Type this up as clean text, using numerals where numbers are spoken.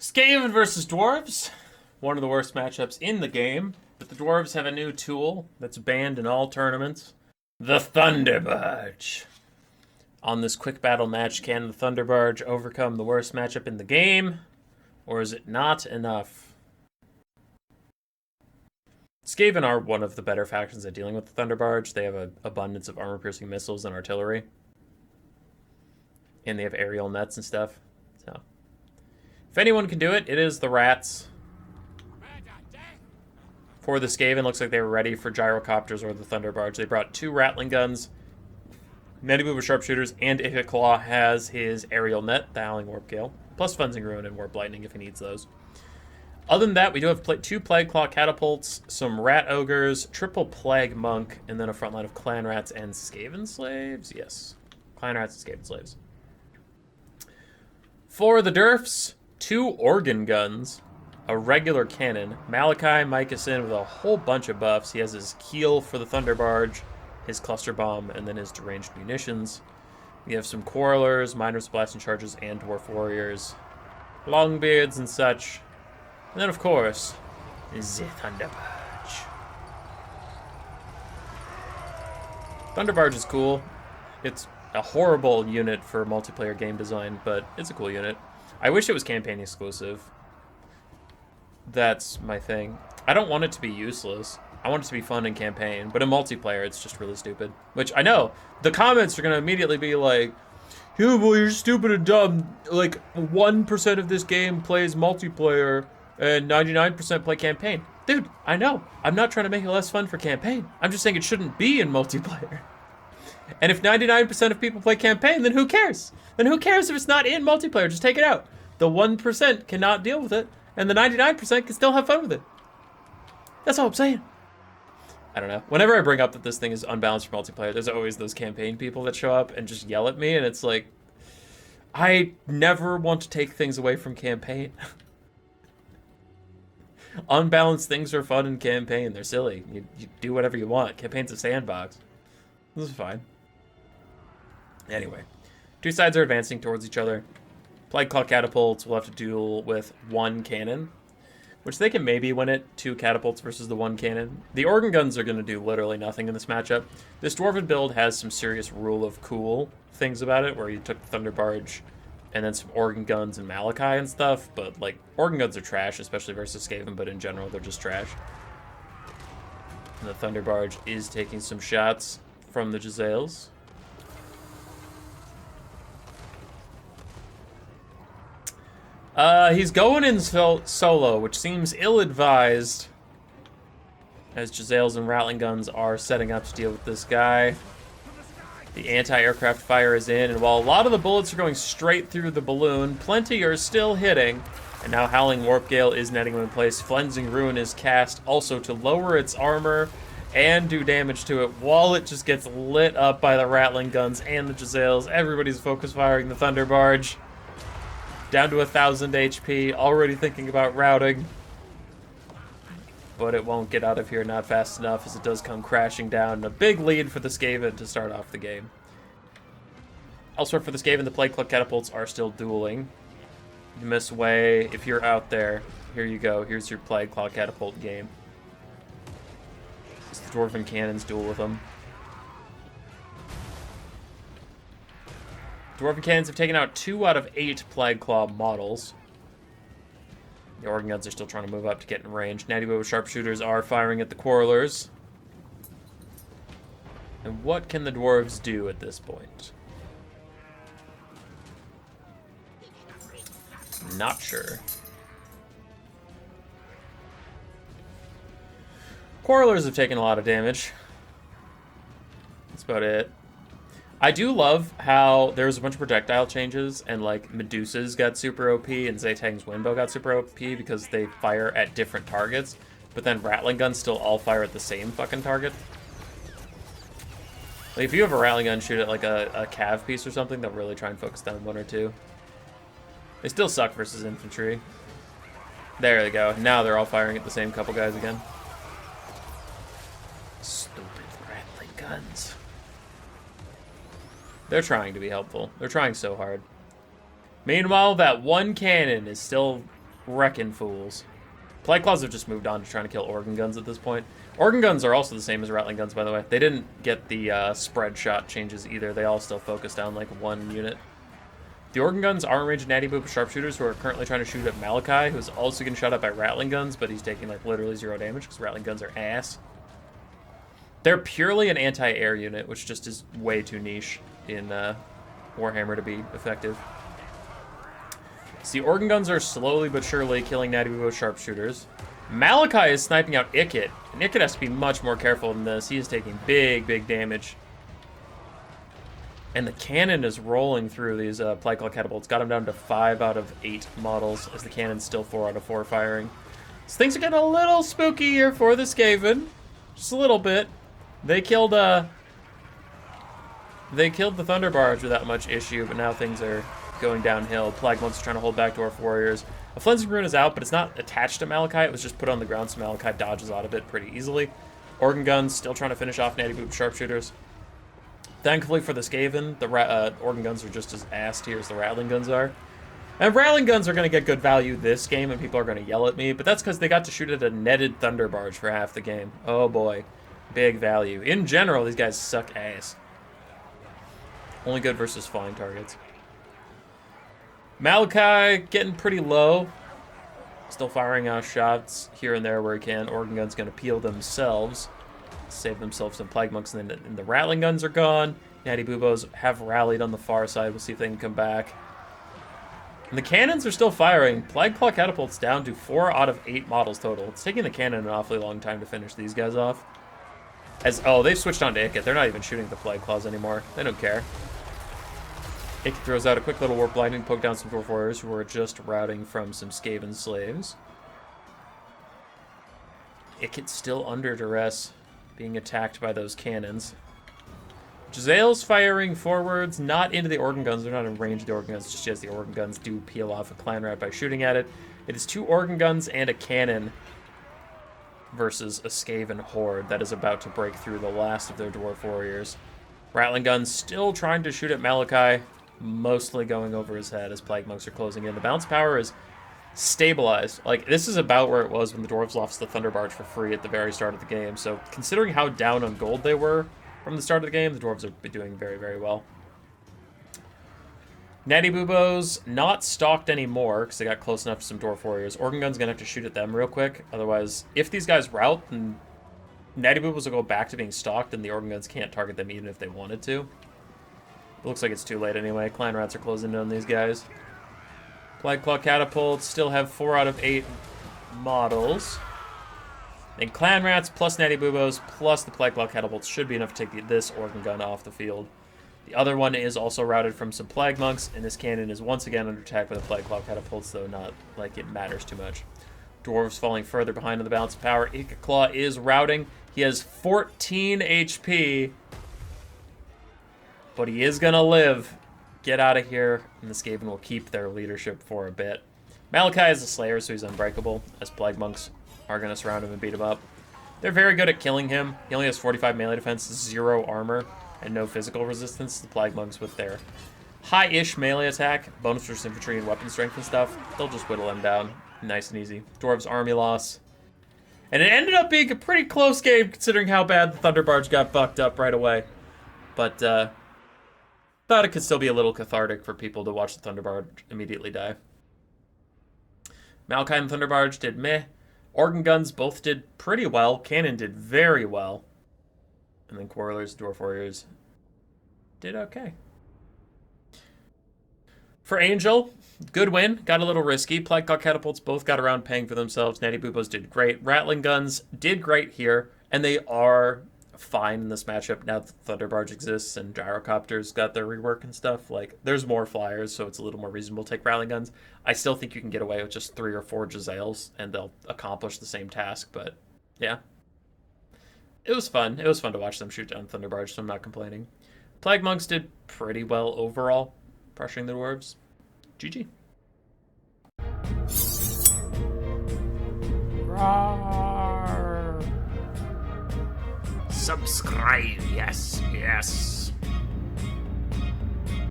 Skaven versus Dwarves. One of the worst matchups in the game, but the Dwarves have a new tool that's banned in all tournaments. The Thunderbarge. On this quick battle match, can the Thunderbarge overcome the worst matchup in the game? Or is it not enough? Skaven are one of the better factions at dealing with the Thunderbarge. They have an abundance of armor-piercing missiles and artillery. And they have aerial nets and stuff. So, if anyone can do it, it is the Rats. For the Skaven, looks like they were ready for gyrocopters or the Thunderbarge. They brought 2 Rattling guns, many move with sharpshooters, and Claw has his aerial net, the Howling Warp Gale, plus Cleansing Ruin and Warp Lightning if he needs those. Other than that, we do have 2 Plague Claw catapults, some Rat Ogres, triple Plague Monk, and then a front line of Clan Rats and Skaven Slaves. Yes, Clan Rats and Skaven Slaves. For the Derfs, 2 Organ Guns, a regular cannon, Malachi Mycossin with a whole bunch of buffs. He has his Keel for the Thunderbarge, his Cluster Bomb, and then his Deranged Munitions. We have some Quarrelers, Miners, Blasting Charges, and Dwarf Warriors, Longbeards and such. And then, of course, the Thunderbarge. Thunderbarge is cool. It's a horrible unit for multiplayer game design, but it's a cool unit. I wish it was campaign exclusive. That's my thing. I don't want it to be useless. I want it to be fun in campaign, but in multiplayer, it's just really stupid. Which, I know, the comments are going to immediately be like, yeah, well, you're stupid and dumb. Like, 1% of this game plays multiplayer, and 99% play campaign. Dude, I know. I'm not trying to make it less fun for campaign. I'm just saying it shouldn't be in multiplayer. And if 99% of people play campaign, then who cares? Then who cares if it's not in multiplayer? Just take it out. The 1% cannot deal with it, and the 99% can still have fun with it. That's all I'm saying. I don't know. Whenever I bring up that this thing is unbalanced for multiplayer, there's always those campaign people that show up and just yell at me, and it's like, I never want to take things away from campaign. Unbalanced things are fun in campaign. They're silly. You do whatever you want. Campaign's a sandbox. This is fine. Anyway, 2 sides are advancing towards each other. Plague Claw catapults will have to duel with 1 cannon, which they can maybe win it. 2 catapults versus the 1 cannon. The organ guns are going to do literally nothing in this matchup. This Dwarven build has some serious rule of cool things about it, where you took the Thunderbarge and then some organ guns and Malachi and stuff, but like, organ guns are trash, especially versus Skaven, but in general, they're just trash. And the Thunderbarge is taking some shots from the Jezzails. He's going in solo, which seems ill-advised, as Jezzails and Rattling guns are setting up to deal with this guy. The anti-aircraft fire is in, and while a lot of the bullets are going straight through the balloon, plenty are still hitting. And now Howling Warp Gale is netting him in place. Cleansing Ruin is cast also to lower its armor and do damage to it, while it just gets lit up by the Rattling guns and the Jezzails. Everybody's focus firing the Thunderbarge. Down to 1,000 HP, already thinking about routing. But it won't get out of here, not fast enough, as it does come crashing down. A big lead for the Skaven to start off the game. Elsewhere for the Skaven, the Plague Claw catapults are still dueling. You miss way, if you're out there, here you go. Here's your Plague Claw catapult game. It's the Dwarven cannons duel with them. Dwarven cannons have taken out 2 out of 8 Plague Claw models. The organ guns are still trying to move up to get in range. Natty Bow sharpshooters are firing at the Quarrelers. And what can the Dwarves do at this point? Not sure. Quarrelers have taken a lot of damage. That's about it. I do love how there was a bunch of projectile changes, and like Medusa's got super OP and Zaytang's Windbow got super OP because they fire at different targets, but then Rattling guns still all fire at the same fucking target. Like, if you have a Rattling gun shoot at like a cav piece or something, they'll really try and focus down 1 or 2. They still suck versus infantry. There they go. Now they're all firing at the same couple guys again. Stupid Rattling guns. They're trying to be helpful. They're trying so hard. Meanwhile, that 1 cannon is still wrecking fools. Plague Claws have just moved on to trying to kill Organ Guns at this point. Organ Guns are also the same as Rattling Guns, by the way. They didn't get the spread shot changes either. They all still focus down like one unit. The Organ Guns are in range of Natty Boop sharpshooters who are currently trying to shoot at Malachi, who's also getting shot at by Rattling Guns, but he's taking like literally 0 damage because Rattling Guns are ass. They're purely an anti-air unit, which just is way too niche in Warhammer to be effective. So the Organ Guns are slowly but surely killing Natty Boop sharpshooters. Malachi is sniping out Ikit, and Ikit has to be much more careful than this. He is taking big, big damage. And the cannon is rolling through these Plague Claw catapults. Got him down to 5 out of 8 models, as the cannon's still 4 out of 4 firing. So things are getting a little spooky here for the Skaven. Just a little bit. They killed the Thunderbarge without much issue, but now things are going downhill. Plague Monks are trying to hold back Dwarf Warriors. A Flensing Rune is out, but it's not attached to Malachi. It was just put on the ground, so Malachi dodges out of it pretty easily. Organ Guns still trying to finish off Natty Boop sharpshooters. Thankfully for the Skaven, the Organ Guns are just as ass tier as the Rattling Guns are. And Rattling Guns are going to get good value this game, and people are going to yell at me, but that's because they got to shoot at a netted Thunderbarge for half the game. Oh boy. Big value. In general, these guys suck ass. Only good versus flying targets. Malachi getting pretty low. Still firing out shots here and there where he can. Organ Guns going to peel themselves. Save themselves some Plague Monks, and then the Rattling Guns are gone. Natty Boobos have rallied on the far side. We'll see if they can come back. And the cannons are still firing. Plague Claw catapults down to 4 out of 8 models total. It's taking the cannon an awfully long time to finish these guys off. Oh, they've switched on to Ikit. They're not even shooting the Plague Claws anymore. They don't care. Ikit throws out a quick little Warp Lightning, poke down some Dwarf Warriors who are just routing from some Skaven slaves. Ikit's still under duress, being attacked by those cannons. Jezzail's firing forwards, not into the Organ Guns. They're not in range of the Organ Guns, just as the Organ Guns do peel off a Clan Rat by shooting at it. It is 2 Organ Guns and a cannon versus a Skaven horde that is about to break through the last of their Dwarf Warriors. Rattling Guns still trying to shoot at Malachi, mostly going over his head as Plague Monks are closing in. The bounce power is stabilized. Like, this is about where it was when the Dwarves lost the Thunderbarge for free at the very start of the game. So, considering how down on gold they were from the start of the game, the Dwarves are doing very, very well. Natty Boobos not stalked anymore because they got close enough to some Dwarf Warriors. Organ Gun's going to have to shoot at them real quick. Otherwise, if these guys rout, then Natty Boobos will go back to being stalked and the Organ Guns can't target them even if they wanted to. It looks like it's too late anyway. Clan Rats are closing in on these guys. Plague Claw catapults still have 4 out of 8 models. And Clan Rats plus Natty Boobos plus the Plague Claw catapults should be enough to take this Organ Gun off the field. The other one is also routed from some Plague Monks, and this cannon is once again under attack by the Plague Claw catapults, though not like it matters too much. Dwarves falling further behind on the balance of power. Ikit Claw is routing. He has 14 HP, but he is going to live. Get out of here, and the Skaven will keep their leadership for a bit. Malachi is a Slayer, so he's unbreakable, as Plague Monks are going to surround him and beat him up. They're very good at killing him. He only has 45 melee defense, 0 armor, and no physical resistance. The Plague Monks with their high-ish melee attack, bonus versus infantry and weapon strength and stuff, they'll just whittle him down. Nice and easy. Dwarves army loss. And it ended up being a pretty close game considering how bad the Thunderbarge got fucked up right away. But, thought it could still be a little cathartic for people to watch the Thunderbarge immediately die. Malachi and Thunderbarge did meh. Organ Guns both did pretty well. Cannon did very well. And then Quarrelers, Dwarf Warriors did okay. For Angel, good win. Got a little risky. Plague Claw catapults both got around paying for themselves. Natty Boobos did great. Rattling Guns did great here. And they are fine in this matchup now that Thunderbarge exists and Gyrocopters got their rework and stuff. Like, there's more flyers, so it's a little more reasonable to take Rattling Guns. I still think you can get away with just 3 or 4 Jezzails and they'll accomplish the same task, but yeah. It was fun. It was fun to watch them shoot down Thunderbarge, so I'm not complaining. Plague Monks did pretty well overall, pressuring the Dwarves. GG. Roar. Subscribe, yes, yes.